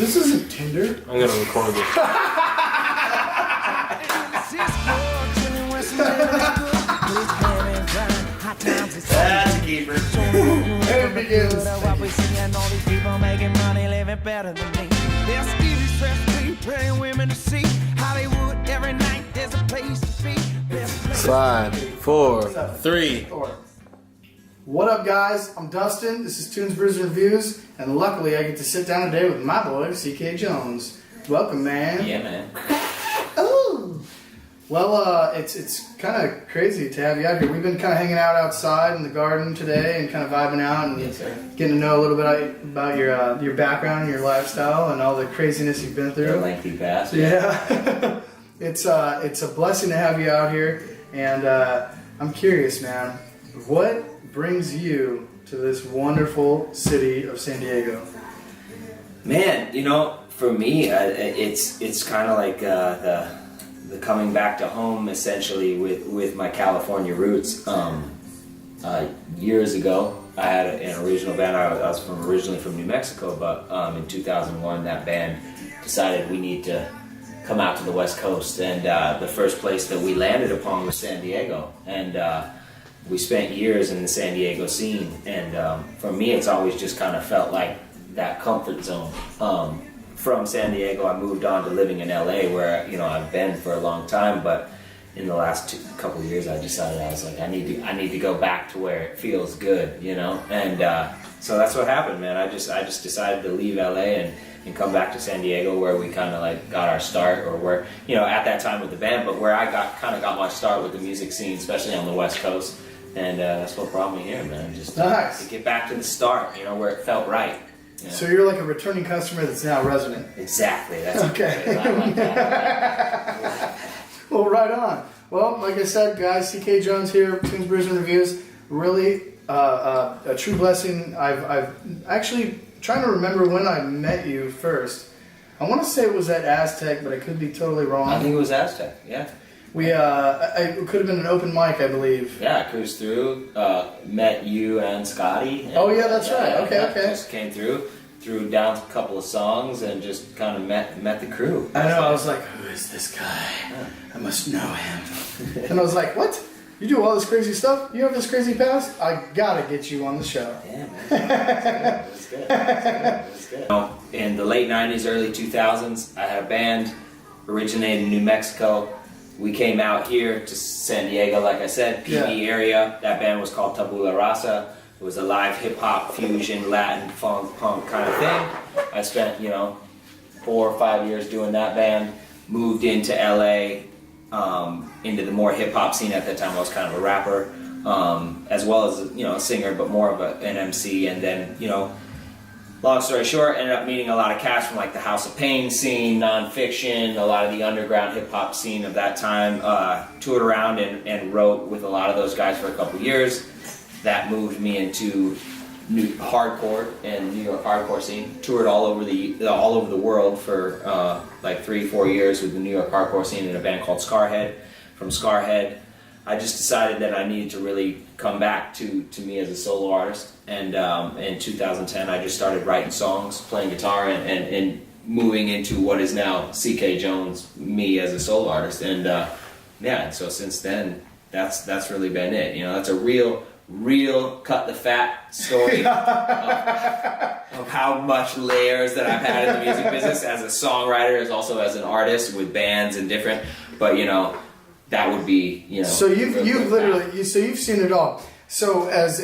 This isn't Tinder. I'm gonna record this. That's a keeper. It begins. Five, four, three. What up, guys? I'm Dustin. This is Tunes, Brews, and Reviews, and luckily I get to sit down today with my boy, Ceekay Jones. Welcome, man. Yeah, man. Oh. Well, it's kind of crazy to have you out here. We've been kind of hanging out outside in the garden today and kind of vibing out and getting to know a little bit about your background and your lifestyle and all the craziness you've been through. Your lengthy past. Yeah. It's a blessing to have you out here, and I'm curious, man. What brings you to this wonderful city of San Diego? Man, you know, for me, it's kind of like the coming back to home, essentially, with my California roots. Years ago, I had an original band. I was originally from New Mexico, but in 2001, that band decided we need to come out to the West Coast, and the first place that we landed upon was San Diego, and we spent years in the San Diego scene, and for me it's always just kind of felt like that comfort zone. From San Diego I moved on to living in LA, where I've been for a long time, but in the last couple of years I decided, I was like, I need to go back to where it feels good, and so that's what happened, man. I just decided to leave LA and come back to San Diego, where we kind of like got our start, or where, at that time with the band, but where I got my start with the music scene, especially on the West Coast. And that's what brought me here, man. Just nice. To get back to the start, where it felt right. So you're like a returning customer that's now a resident. Exactly. That's okay. I like that. Well, right on. Well, like I said, guys, Ceekay Jones here, Tunes, Brews, and Reviews. Really a true blessing. I've actually trying to remember when I met you first. I want to say it was at Aztec, but I could be totally wrong. I think it was Aztec. Yeah. It could have been an open mic, I believe. Yeah, I cruised through, met you and Scotty. And, oh yeah, that's right. Okay. Just came threw down a couple of songs, and just kind of met the crew. I know. I was like, who is this guy? Yeah. I must know him. And I was like, what? You do all this crazy stuff? You have this crazy past? I gotta get you on the show. Yeah, man. It was good. In the late 90s, early 2000s, I had a band, originated in New Mexico. We came out here to San Diego, like I said, PB area. That band was called Tabula Rasa. It was a live hip-hop, fusion, Latin, funk, punk kind of thing. I spent, 4 or 5 years doing that band. Moved into LA, into the more hip-hop scene. At that time, I was kind of a rapper, as well as, a singer, but more of an MC. And then, long story short, ended up meeting a lot of cats from like the House of Pain scene, nonfiction, a lot of the underground hip-hop scene of that time. Toured around and wrote with a lot of those guys for a couple years. That moved me into hardcore and New York hardcore scene. Toured all over the world for like 3-4 years with the New York hardcore scene in a band called Scarhead. From Scarhead, I just decided that I needed to really come back to me as a solo artist, and in 2010 I just started writing songs, playing guitar, and moving into what is now Ceekay Jones, me as a solo artist, and and so since then that's really been it. That's a real cut the fat story of how much layers that I've had in the music business as a songwriter, as also as an artist with bands and different, but that would be, So you've literally you've seen it all. So as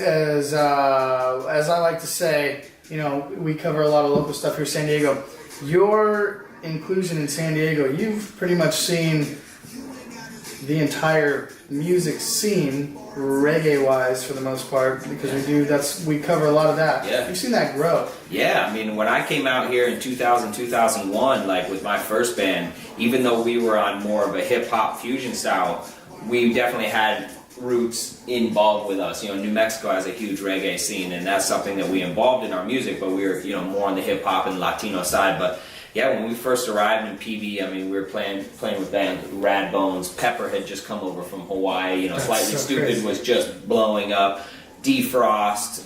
I like to say, we cover a lot of local stuff here in San Diego. Your inclusion in San Diego, you've pretty much seen the entire music scene, reggae-wise, for the most part, because we cover a lot of that. Yeah. You've seen that grow. Yeah, I mean, when I came out here in 2000, 2001, like with my first band, even though we were on more of a hip-hop fusion style, we definitely had roots involved with us. New Mexico has a huge reggae scene, and that's something that we involved in our music, but we were, more on the hip-hop and Latino side. But yeah, when we first arrived in PB, I mean, we were playing with bands, Rad Bones. Pepper had just come over from Hawaii. Slightly so Stupid crazy. was just blowing up. Defrost,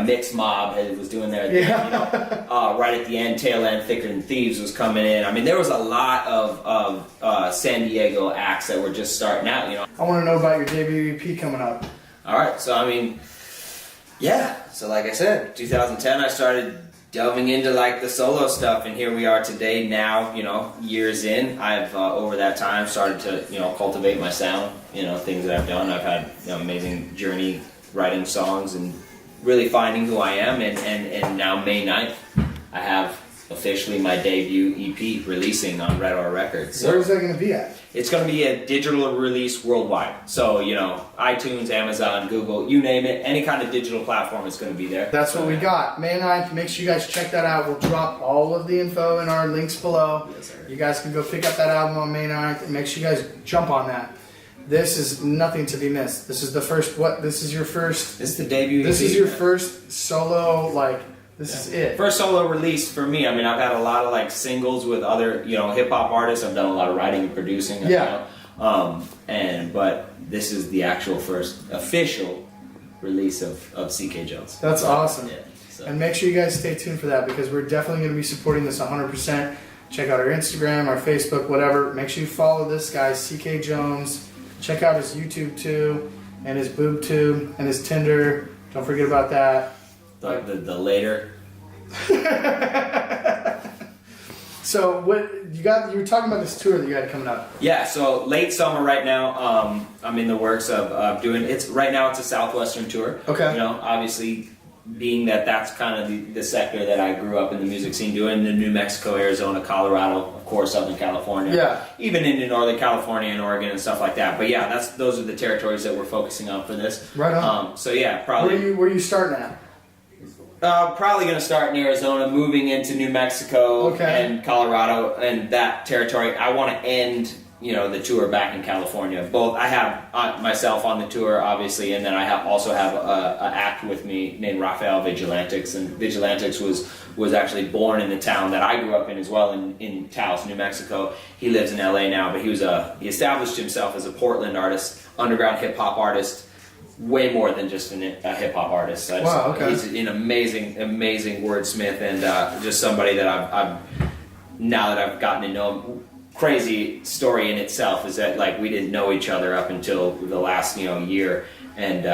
Mixed Mob was doing their thing, right at the end, tail end, Thicker Than Thieves was coming in. I mean, there was a lot of San Diego acts that were just starting out, I want to know about your debut EP coming up. All right, so I mean, so like I said, 2010 I started delving into like the solo stuff, and here we are today now, years in. I've over that time started to cultivate my sound, things that I've done. I've had an amazing journey writing songs and really finding who I am, and now May 9th I have officially my debut EP releasing on Red R Records. So where is that going to be at? it's going to be a digital release worldwide. So, iTunes, Amazon, Google, you name it, any kind of digital platform is going to be there. That's what we got. May 9th, make sure you guys check that out. We'll drop all of the info in our links below. Yes, sir. You guys can go pick up that album on May 9th, and make sure you guys jump on that. This is nothing to be missed. This is the first, this is your first... This is the debut. This is your first solo, this is it. First solo release for me. I mean, I've had a lot of singles with other, hip hop artists. I've done a lot of writing and producing. Yeah. But this is the actual first official release of Ceekay Jones. That's awesome. Yeah. So. And make sure you guys stay tuned for that, because we're definitely going to be supporting this 100%. Check out our Instagram, our Facebook, whatever. Make sure you follow this guy, Ceekay Jones. Check out his YouTube too, and his boob tube, and his Tinder. Don't forget about that. The later. So what you got? You were talking about this tour that you had coming up. Yeah, so late summer right now. I'm in the works of doing. Right now it's a Southwestern tour. Okay. Obviously, being that's kind of the sector that I grew up in the music scene doing. In New Mexico, Arizona, Colorado, of course, Southern California. Yeah. Even into Northern California and Oregon and stuff like that. But yeah, those are the territories that we're focusing on for this. Right on. So yeah, probably. Where you starting at? Probably going to start in Arizona, moving into New Mexico and Colorado and that territory. I want to end, the tour back in California. Both I have myself on the tour, obviously, and then I also have an act with me named Raphael Vigilantix, and Vigilantix was actually born in the town that I grew up in as well, in Taos, New Mexico. He lives in LA now, but he established himself as a Portland artist, underground hip hop artist. Way more than just a hip hop artist. Wow, okay. He's an amazing wordsmith, and just somebody that I've now that I've gotten to know him. Crazy story in itself is that we didn't know each other up until the last year, and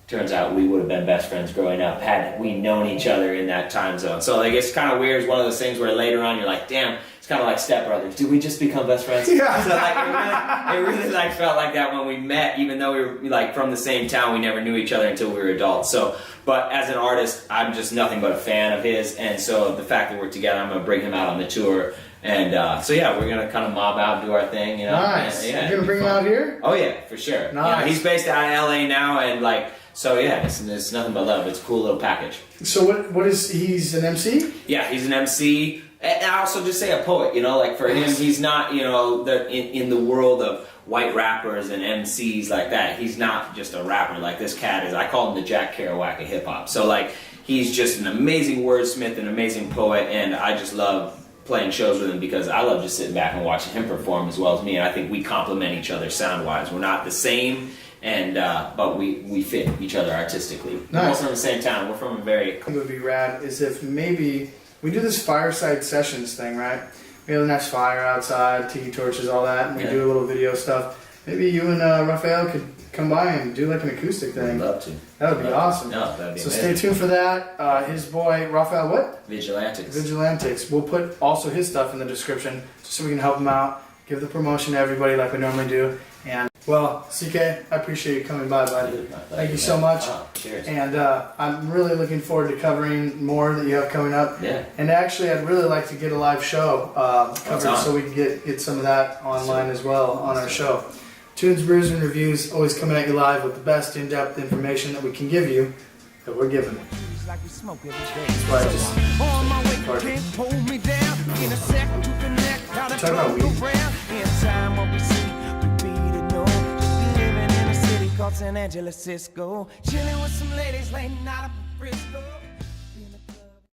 turns out we would have been best friends growing up had we known each other in that time zone. So it's kind of weird. It's one of those things where later on you're like, damn. It's kind of like Step Brothers. Did we just become best friends? Yeah. So it really felt like that when we met, even though we were from the same town, we never knew each other until we were adults. So, but as an artist, I'm just nothing but a fan of his, and so the fact that we're together, I'm gonna bring him out on the tour, and we're gonna kind of mob out, do our thing, Nice. And, You're gonna bring him out here? Oh yeah, for sure. Nice. He's based out of LA now, and it's nothing but love. It's a cool little package. So what is he's an MC? Yeah, he's an MC. And I also just say a poet, for him, he's not, in the world of white rappers and MCs like that, he's not just a rapper like this cat is. I call him the Jack Kerouac of hip-hop. So, he's just an amazing wordsmith, an amazing poet, and I just love playing shows with him because I love just sitting back and watching him perform as well as me, and I think we complement each other sound-wise. We're not the same, and but we fit each other artistically. Nice. We're also from the same town. We're from a very... What would be rad is if maybe... We do this fireside sessions thing, right? We have a nice fire outside, tiki torches, all that, and we do a little video stuff. Maybe you and Raphael could come by and do an acoustic thing. I'd love to. That would be awesome. No, that'd be so amazing. stay tuned for that. His boy, Raphael, what? Vigilantix. We'll put also his stuff in the description so we can help him out, give the promotion to everybody like we normally do. And, Ceekay, I appreciate you coming by, buddy. Thank you so much. Oh, cheers. And I'm really looking forward to covering more that you have coming up. Yeah. And actually, I'd really like to get a live show covered so we can get some of that online as well on our show. Tunes, Brews, and Reviews, always coming at you live with the best in-depth information that we can give you, that we're giving. That's why I just... Talk about weed. San Angelo, Cisco, chilling with some ladies late night up in Frisco.